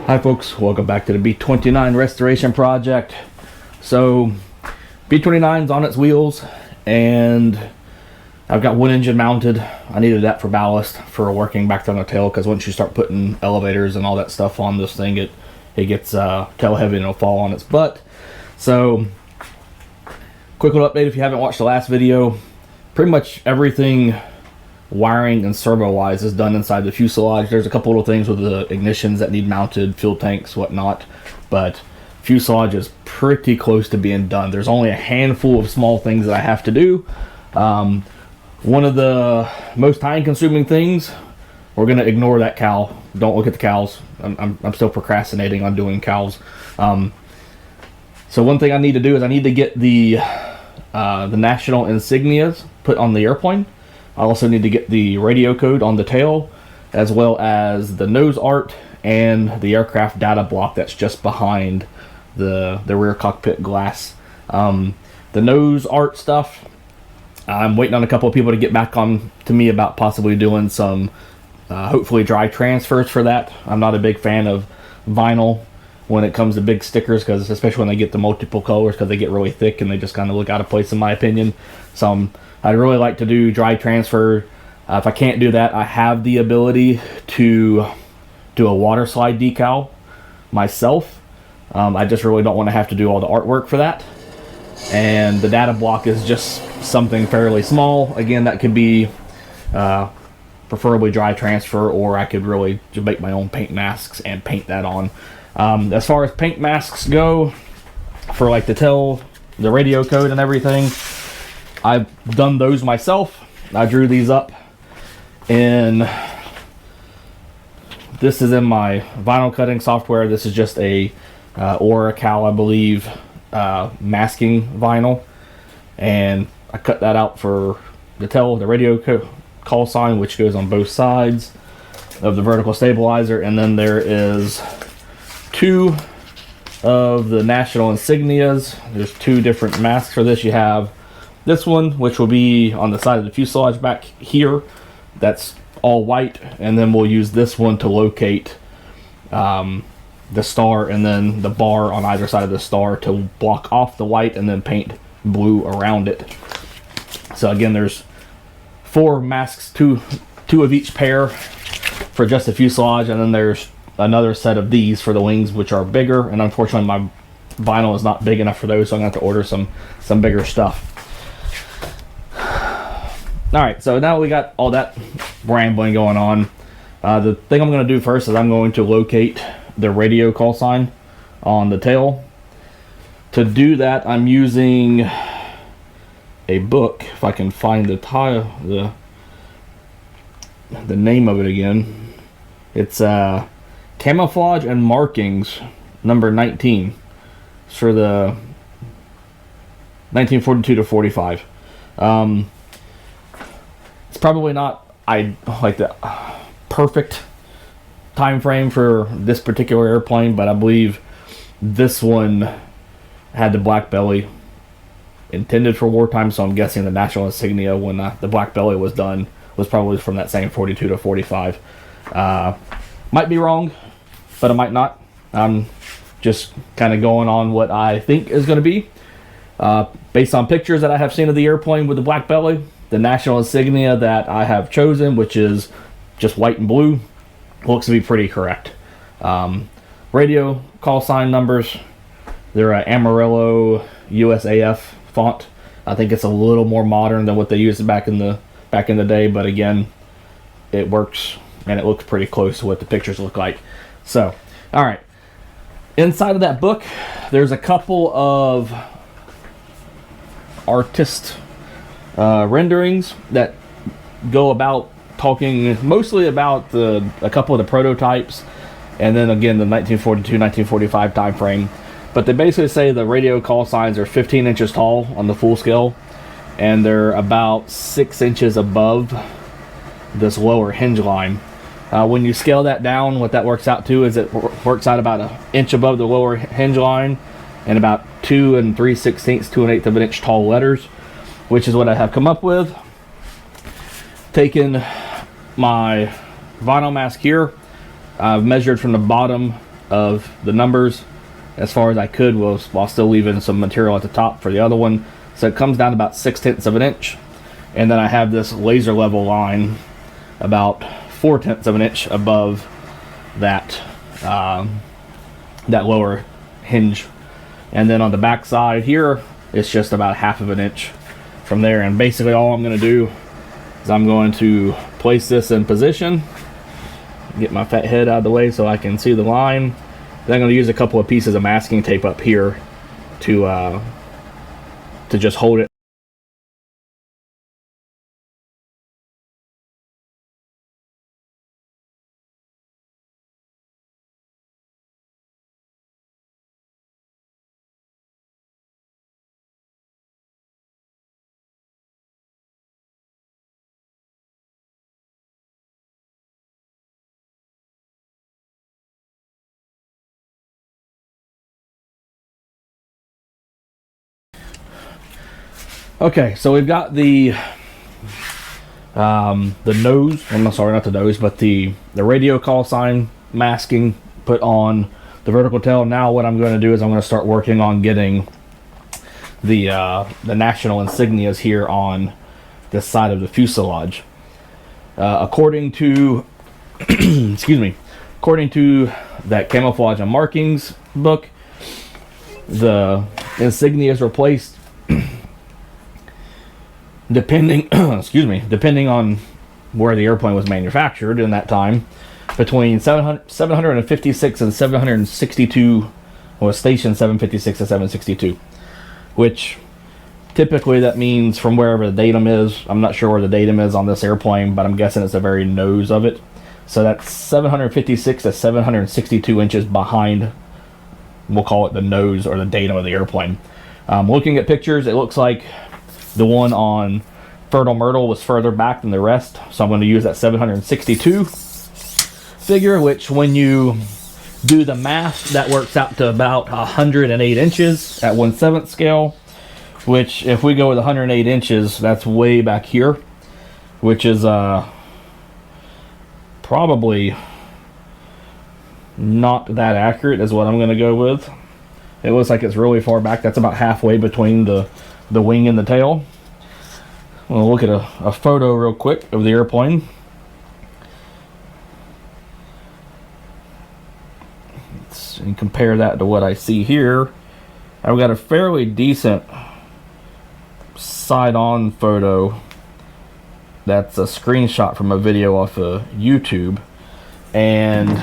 Hi folks, welcome back to the B29 Restoration Project. So B29's on its wheels and I've got one engine mounted. I needed that for ballast for working back on the tail, because once you start putting elevators and all that stuff on this thing, it gets tail heavy and it'll fall on its butt. So quick little update if you haven't watched the last video. Pretty much everything wiring and servo wise is done inside the fuselage. There's a couple little things with the ignitions that need mounted, fuel tanks, whatnot, but fuselage is pretty close to being done. There's only a handful of small things that I have to do. One of the most time consuming things, we're going to ignore that cowl. Don't look at the cowls. I'm still procrastinating on doing cowls. So one thing I need to do is I need to get the national insignias put on the airplane. I also need to get the radio code on the tail, as well as the nose art and the aircraft data block that's just behind the rear cockpit glass. The nose art stuff, I'm waiting on a couple of people to get back on to me about possibly doing some hopefully dry transfers for that. I'm not a big fan of vinyl when it comes to big stickers, because especially when they get the multiple colors, because they get really thick and they just kind of look out of place in my opinion. So I'd really like to do dry transfer. If I can't do that, I have the ability to do a water slide decal myself. I just really don't want to have to do all the artwork for that. And the data block is just something fairly small. Again, that could be preferably dry transfer, or I could really just make my own paint masks and paint that on. As far as paint masks go, for like the radio code and everything, I've done those myself. I drew these up, and this is in my vinyl cutting software. This is just a Oracal, I believe, masking vinyl, and I cut that out for the radio call sign, which goes on both sides of the vertical stabilizer. And then there is two of the national insignias. There's two different masks for this. You have this one, which will be on the side of the fuselage back here, that's all white, and then we'll use this one to locate the star, and then the bar on either side of the star to block off the white, and then paint blue around it. So again, there's four masks, two of each pair for just the fuselage, and then there's another set of these for the wings, which are bigger, and unfortunately my vinyl is not big enough for those, so I'm going to have to order some bigger stuff. Alright, so now we got all that rambling going on. The thing I'm going to do first is I'm going to locate the radio call sign on the tail. To do that, I'm using a book, if I can find the name of it again. It's Camouflage and Markings, number 19. It's for the 1942 to 45. It's probably not the perfect time frame for this particular airplane, but I believe this one had the black belly intended for wartime, so I'm guessing the national insignia when the black belly was done was probably from that same 42 to 45. Might be wrong, but I might not. I'm just kind of going on what I think is going to be based on pictures that I have seen of the airplane with the black belly. The national insignia that I have chosen, which is just white and blue, looks to be pretty correct. Radio call sign numbers, they're Amarillo USAF font. I think it's a little more modern than what they used back in the day, but again, it works and it looks pretty close to what the pictures look like. So, all right. Inside of that book, there's a couple of artist renderings that go about talking mostly about a couple of the prototypes, and then again the 1942-1945 time frame. But they basically say the radio call signs are 15 inches tall on the full scale, and they're about 6 inches above this lower hinge line. When you scale that down, what that works out to is it works out about 1 inch above the lower hinge line, and about 2 3/16, 2 1/8 of an inch tall letters, which is what I have come up with. Taken my vinyl mask here, I've measured from the bottom of the numbers as far as I could, while still leaving some material at the top for the other one. So it comes down to about 6/10 of an inch. And then I have this laser level line about 4/10 of an inch above that that lower hinge. And then on the back side here, it's just about 1/2 of an inch from there. And basically all I'm going to do is I'm going to place this in position, get my fat head out of the way so I can see the line. Then I'm going to use a couple of pieces of masking tape up here to just hold it. Okay, so we've got the nose, I'm sorry, not the nose, but the radio call sign masking put on the vertical tail. Now what I'm going to do is I'm going to start working on getting the national insignias here on this side of the fuselage. According to excuse me, according to that camouflage and markings book, the insignias were placed depending depending on where the airplane was manufactured in that time, between 756 and 762, or station 756 to 762, which typically that means from wherever the datum is. I'm not sure where the datum is on this airplane, but I'm guessing it's the very nose of it. So that's 756 to 762 inches behind, we'll call it the nose or the datum of the airplane. Looking at pictures, it looks like the one on Fertile Myrtle was further back than the rest, so I'm going to use that 762 figure, which when you do the math, that works out to about 108 inches at 1/7 scale, which if we go with 108 inches, that's way back here, which is probably not that accurate is what I'm going to go with. It looks like it's really far back. That's about halfway between the wing and the tail. We'll look at a photo real quick of the airplane. And compare that to what I see here. I've got a fairly decent side-on photo that's a screenshot from a video off of YouTube, and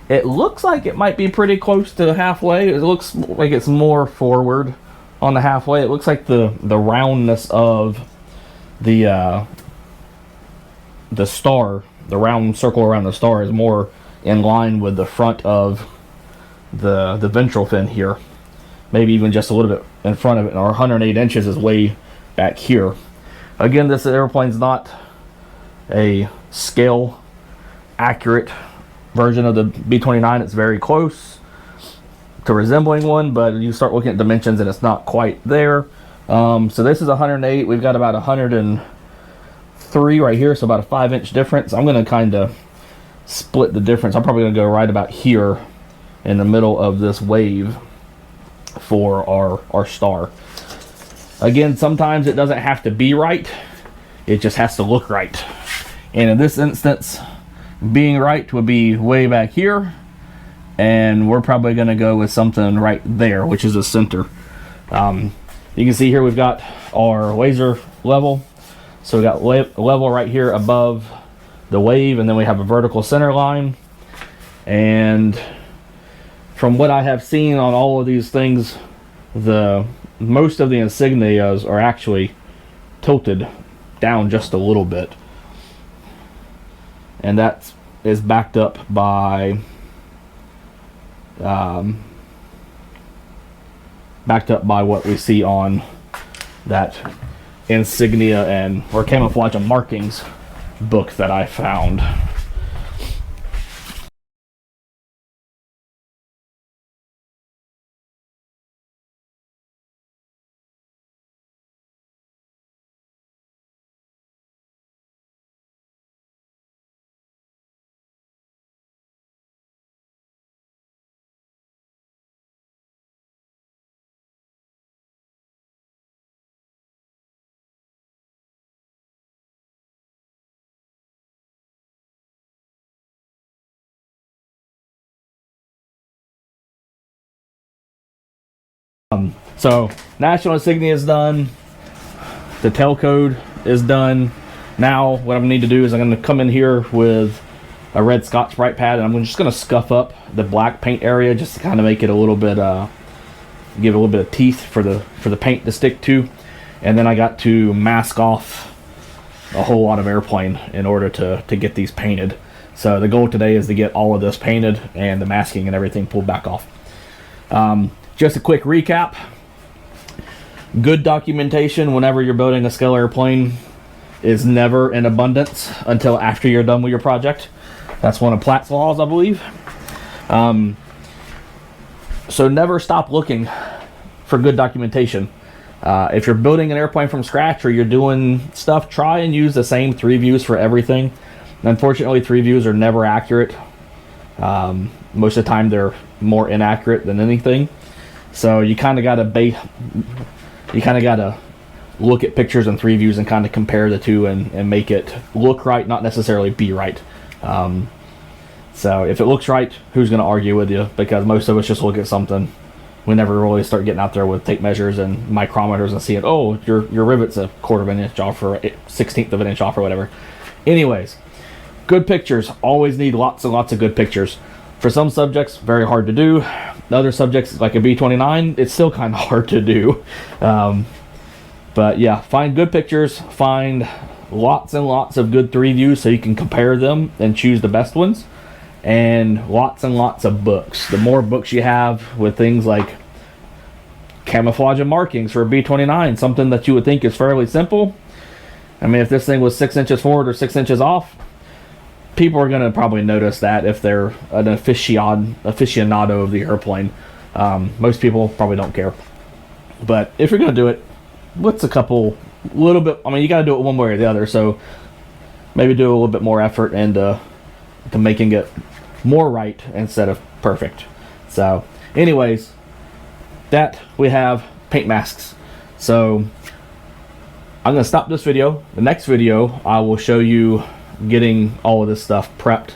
it looks like it might be pretty close to halfway. It looks like it's more forward on the halfway. It looks like the roundness of the star, the round circle around the star, is more in line with the front of the ventral fin here, maybe even just a little bit in front of it. And our 108 inches is way back here. Again, this airplane's not a scale accurate version of the B-29. It's very close to resembling one, but you start looking at dimensions and it's not quite there. So this is 108. We've got about 103 right here, so about a 5-inch difference. I'm going to kind of split the difference. I'm probably going to go right about here in the middle of this wave for our star. Again, sometimes it doesn't have to be right. It just has to look right. And in this instance, being right would be way back here, and we're probably going to go with something right there, which is the center. You can see here we've got our laser level. So we got level right here above the wave, and then we have a vertical center line. And from what I have seen on all of these things, most of the insignias are actually tilted down just a little bit, and that is backed up by what we see on that insignia and or camouflage and markings book that I found. So national insignia is done. The tail code is done. Now what I'm gonna need to do is I'm gonna come in here with a red Scotch-Brite pad, and I'm just gonna scuff up the black paint area just to kind of make it a little bit, give it a little bit of teeth for the paint to stick to. And then I got to mask off a whole lot of airplane in order to get these painted. So the goal today is to get all of this painted and the masking and everything pulled back off. Just a quick recap. Good documentation whenever you're building a scale airplane is never in abundance until after you're done with your project. That's one of Platt's laws, I believe. So never stop looking for good documentation. If you're building an airplane from scratch or you're doing stuff, try and use the same 3 views for everything. Unfortunately, 3 views are never accurate. Most of the time they're more inaccurate than anything. So you kind of got to look at pictures in 3 views and kind of compare the two and make it look right, not necessarily be right. So if it looks right, who's going to argue with you? Because most of us just look at something. We never really start getting out there with tape measures and micrometers and seeing, oh, your rivet's a 1/4 of an inch off or 1/16 of an inch off or whatever. Anyways, good pictures. Always need lots and lots of good pictures. For some subjects, very hard to do. Other subjects, like a B-29, it's still kind of hard to do. But yeah, find good pictures. Find lots and lots of good 3 views so you can compare them and choose the best ones. And lots of books. The more books you have with things like camouflage and markings for a B-29, something that you would think is fairly simple. I mean, if this thing was 6 inches forward or 6 inches off, people are going to probably notice that if they're an aficionado of the airplane. Most people probably don't care. But if you're going to do it, what's a little bit, I mean, you got to do it one way or the other, so maybe do a little bit more effort into making it more right instead of perfect. So anyways, that we have paint masks. So I'm going to stop this video. The next video, I will show you getting all of this stuff prepped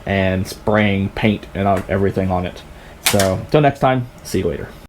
and spraying paint and everything on it. So until next time, see you later.